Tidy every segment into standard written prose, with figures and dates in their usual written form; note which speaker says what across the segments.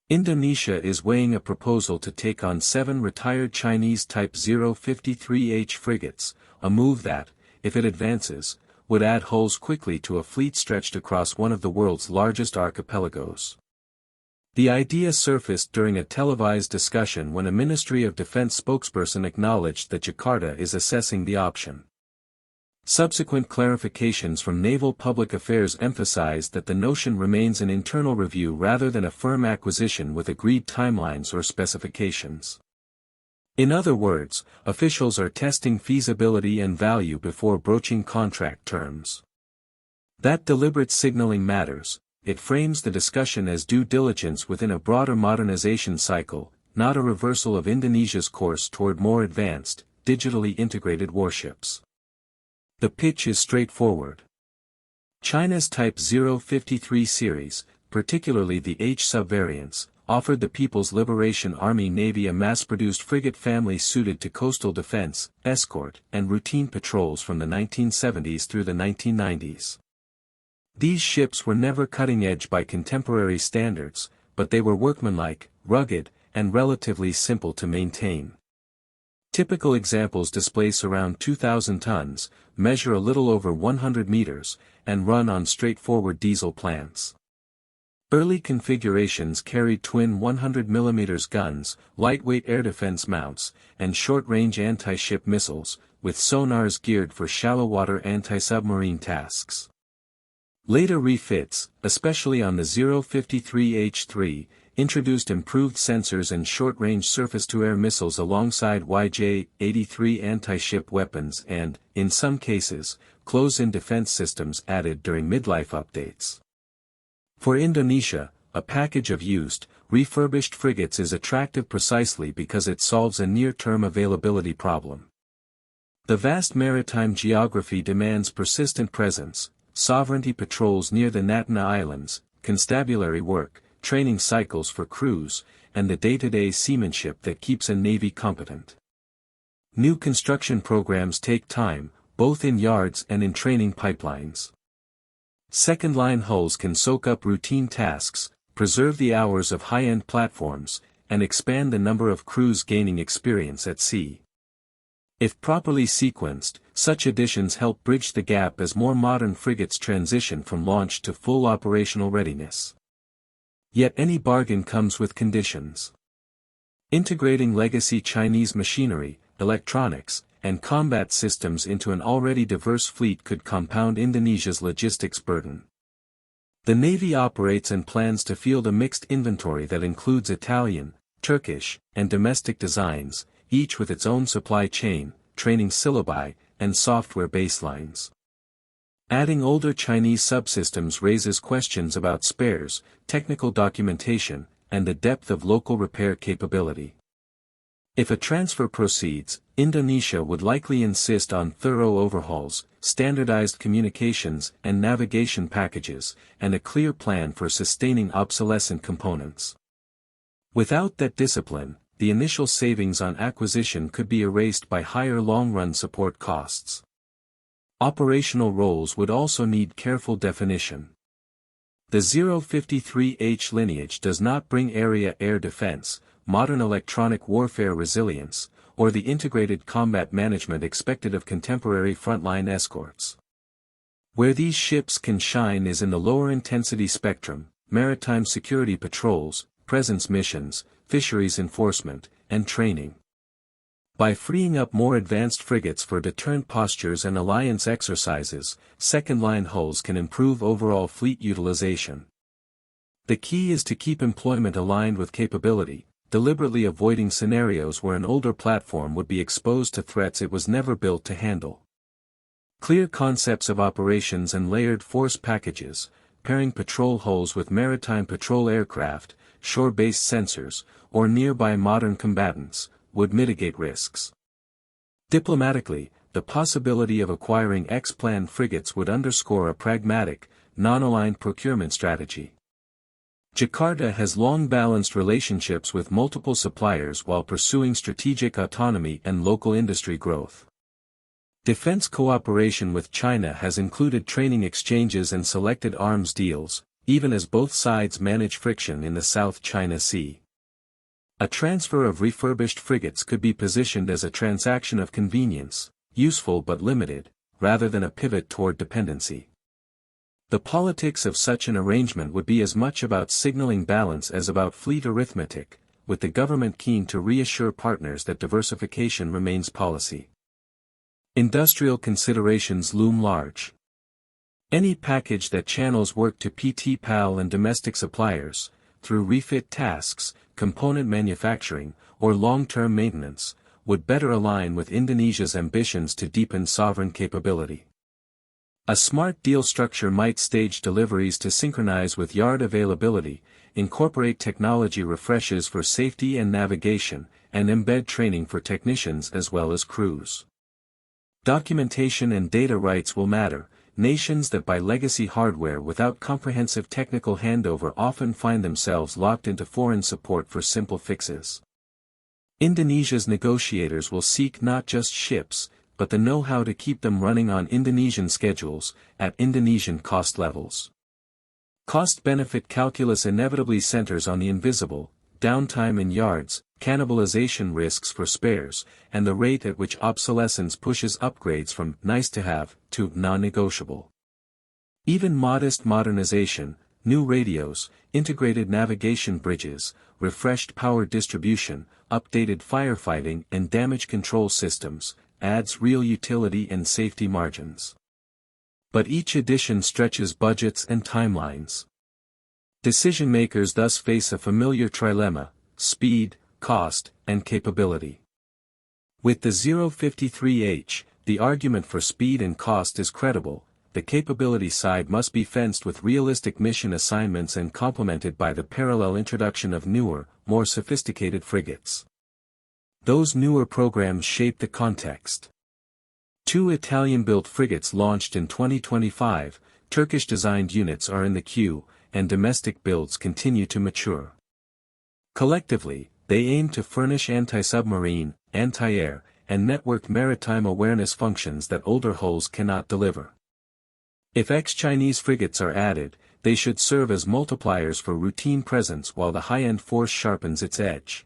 Speaker 1: Indonesia is weighing a proposal to take on 7 retired Chinese Type 053H frigates, a move that, if it advances, would add hulls quickly to a fleet stretched across one of the world's largest archipelagos. The idea surfaced during a televised discussion when a Ministry of Defense spokesperson acknowledged that Jakarta is assessing the option. Subsequent clarifications from Naval Public Affairs emphasized that the notion remains an internal review rather than a firm acquisition with agreed timelines or specifications. In other words, officials are testing feasibility and value before broaching contract terms. That deliberate signaling matters. It frames the discussion as due diligence within a broader modernization cycle, not a reversal of Indonesia's course toward more advanced, digitally integrated warships. The pitch is straightforward. China's Type 053 series, particularly the H subvariants, offered the People's Liberation Army Navy a mass-produced frigate family suited to coastal defense, escort, and routine patrols from the 1970s through the 1990s. These ships were never cutting-edge by contemporary standards, but they were workmanlike, rugged, and relatively simple to maintain. Typical examples displace around 2,000 tons, measure a little over 100 meters, and run on straightforward diesel plants. Early configurations carried twin 100mm guns, lightweight air defense mounts, and short-range anti-ship missiles, with sonars geared for shallow-water anti-submarine tasks. Later refits, especially on the 053H3, introduced improved sensors and short-range surface-to-air missiles alongside YJ-83 anti-ship weapons and, in some cases, close-in defense systems added during midlife updates. For Indonesia, a package of used, refurbished frigates is attractive precisely because it solves a near-term availability problem. The vast maritime geography demands persistent presence, sovereignty patrols near the Natuna Islands, constabulary work, training cycles for crews, and the day-to-day seamanship that keeps a navy competent. New construction programs take time, both in yards and in training pipelines. Second-line hulls can soak up routine tasks, preserve the hours of high-end platforms, and expand the number of crews gaining experience at sea. If properly sequenced, such additions help bridge the gap as more modern frigates transition from launch to full operational readiness. Yet any bargain comes with conditions. Integrating legacy Chinese machinery, electronics, and combat systems into an already diverse fleet could compound Indonesia's logistics burden. The Navy operates and plans to field a mixed inventory that includes Italian, Turkish, and domestic designs, each with its own supply chain, training syllabi, and software baselines. Adding older Chinese subsystems raises questions about spares, technical documentation, and the depth of local repair capability. If a transfer proceeds, Indonesia would likely insist on thorough overhauls, standardized communications and navigation packages, and a clear plan for sustaining obsolescent components. Without that discipline, the initial savings on acquisition could be erased by higher long-run support costs. Operational roles would also need careful definition. The 053H lineage does not bring area air defense, modern electronic warfare resilience, or the integrated combat management expected of contemporary frontline escorts. Where these ships can shine is in the lower intensity spectrum, maritime security patrols, presence missions, fisheries enforcement, and training. By freeing up more advanced frigates for deterrent postures and alliance exercises, second-line hulls can improve overall fleet utilization. The key is to keep employment aligned with capability, deliberately avoiding scenarios where an older platform would be exposed to threats it was never built to handle. Clear concepts of operations and layered force packages, pairing patrol hulls with maritime patrol aircraft, shore-based sensors, or nearby modern combatants, would mitigate risks. Diplomatically, the possibility of acquiring X-plan frigates would underscore a pragmatic, non-aligned procurement strategy. Jakarta has long balanced relationships with multiple suppliers while pursuing strategic autonomy and local industry growth. Defense cooperation with China has included training exchanges and selected arms deals, even as both sides manage friction in the South China Sea. A transfer of refurbished frigates could be positioned as a transaction of convenience, useful but limited, rather than a pivot toward dependency. The politics of such an arrangement would be as much about signaling balance as about fleet arithmetic, with the government keen to reassure partners that diversification remains policy. Industrial considerations loom large. Any package that channels work to PT-PAL and domestic suppliers, through refit tasks, component manufacturing, or long-term maintenance, would better align with Indonesia's ambitions to deepen sovereign capability. A smart deal structure might stage deliveries to synchronize with yard availability, incorporate technology refreshes for safety and navigation, and embed training for technicians as well as crews. Documentation and data rights will matter. Nations that buy legacy hardware without comprehensive technical handover often find themselves locked into foreign support for simple fixes. Indonesia's negotiators will seek not just ships, but the know-how to keep them running on Indonesian schedules, at Indonesian cost levels. Cost-benefit calculus inevitably centers on the invisible, downtime in yards, cannibalization risks for spares, and the rate at which obsolescence pushes upgrades from nice-to-have to non-negotiable. Even modest modernization, new radios, integrated navigation bridges, refreshed power distribution, updated firefighting and damage control systems, adds real utility and safety margins. But each addition stretches budgets and timelines. Decision-makers thus face a familiar trilemma: speed, cost, and capability. With the 053H, the argument for speed and cost is credible. The capability side must be fenced with realistic mission assignments and complemented by the parallel introduction of newer, more sophisticated frigates. Those newer programs shape the context. 2 Italian-built frigates launched in 2025, Turkish-designed units are in the queue, and domestic builds continue to mature. Collectively, they aim to furnish anti-submarine, anti-air, and networked maritime awareness functions that older hulls cannot deliver. If ex-Chinese frigates are added, they should serve as multipliers for routine presence while the high-end force sharpens its edge.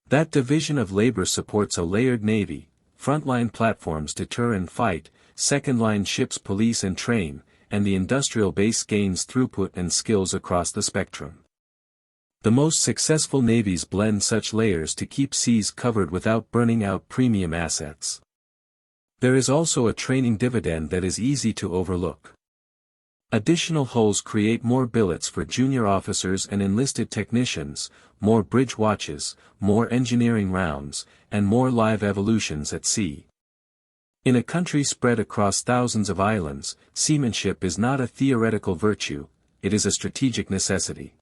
Speaker 1: That division of labor supports a layered navy: frontline platforms deter and fight, second-line ships police and train, and the industrial base gains throughput and skills across the spectrum. The most successful navies blend such layers to keep seas covered without burning out premium assets. There is also a training dividend that is easy to overlook. Additional hulls create more billets for junior officers and enlisted technicians, more bridge watches, more engineering rounds, and more live evolutions at sea. In a country spread across thousands of islands, seamanship is not a theoretical virtue, it is a strategic necessity.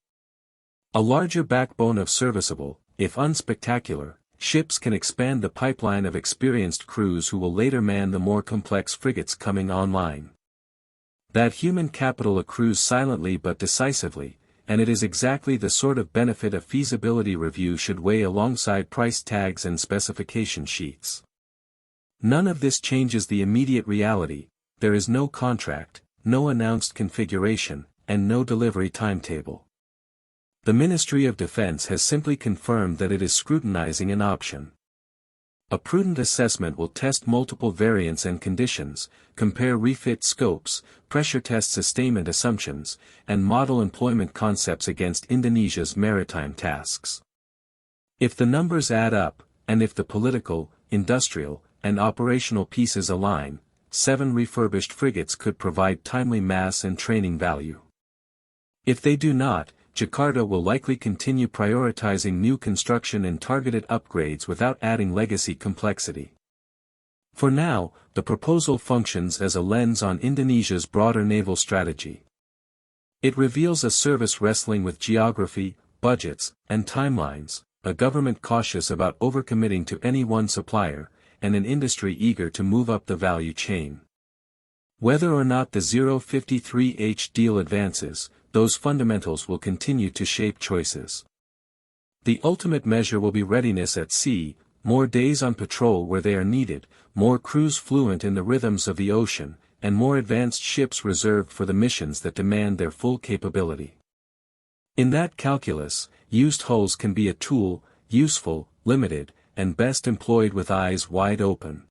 Speaker 1: A larger backbone of serviceable, if unspectacular, ships can expand the pipeline of experienced crews who will later man the more complex frigates coming online. That human capital accrues silently but decisively, and it is exactly the sort of benefit a feasibility review should weigh alongside price tags and specification sheets. None of this changes the immediate reality: there is no contract, no announced configuration, and no delivery timetable. The Ministry of Defense has simply confirmed that it is scrutinizing an option. A prudent assessment will test multiple variants and conditions, compare refit scopes, pressure test sustainment assumptions, and model employment concepts against Indonesia's maritime tasks. If the numbers add up, and if the political, industrial, and operational pieces align, 7 refurbished frigates could provide timely mass and training value. If they do not, Jakarta will likely continue prioritizing new construction and targeted upgrades without adding legacy complexity. For now, the proposal functions as a lens on Indonesia's broader naval strategy. It reveals a service wrestling with geography, budgets, and timelines, a government cautious about overcommitting to any one supplier, and an industry eager to move up the value chain. Whether or not the 053H deal advances, those fundamentals will continue to shape choices. The ultimate measure will be readiness at sea: more days on patrol where they are needed, more crews fluent in the rhythms of the ocean, and more advanced ships reserved for the missions that demand their full capability. In that calculus, used hulls can be a tool, useful, limited, and best employed with eyes wide open.